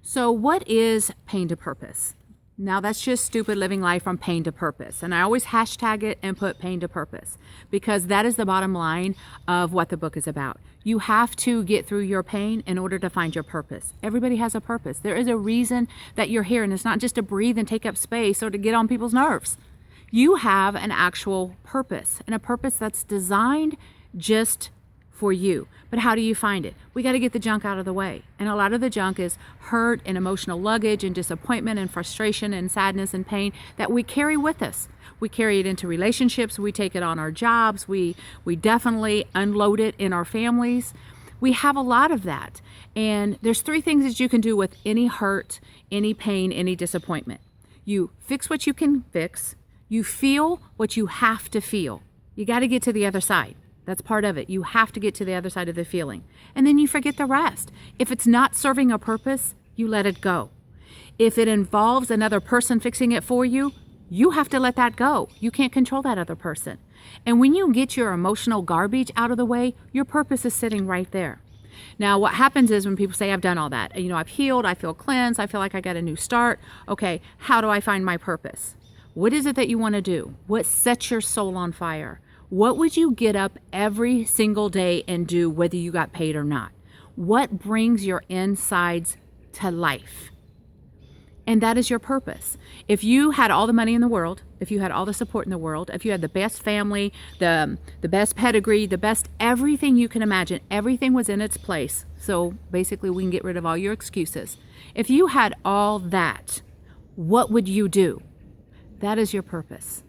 So, what is pain to purpose? Now, that's just stupid living life from pain to purpose. And I always hashtag it and put pain to purpose because that is the bottom line of what the book is about. You have to get through your pain in order to find your purpose. Everybody has a purpose. There is a reason that you're here, and it's not just to breathe and take up space or to get on people's nerves. You have an actual purpose, and a purpose that's designed just for you. But how do you find it? We got to get the junk out of the way. And a lot of the junk is hurt and emotional luggage and disappointment and frustration and sadness and pain that we carry with us. We carry it into relationships. We take it on our jobs. We definitely unload it in our families. We have a lot of that. And there's three things that you can do with any hurt, any pain, any disappointment. You fix what you can fix. You feel what you have to feel. You got to get to the other side. That's part of it. You have to get to the other side of the feeling. And then you forget the rest. If it's not serving a purpose, you let it go. If it involves another person fixing it for you, you have to let that go. You can't control that other person. And when you get your emotional garbage out of the way, your purpose is sitting right there. Now, what happens is when people say, I've done all that, I've healed, I feel cleansed, I feel like I got a new start. Okay, how do I find my purpose? What is it that you want to do? What sets your soul on fire? What would you get up every single day and do whether you got paid or not? What brings your insides to life? And that is your purpose. If you had all the money in the world, if you had all the support in the world, if you had the best family, the best pedigree, the best everything you can imagine, everything was in its place. So basically we can get rid of all your excuses. If you had all that, what would you do? That is your purpose.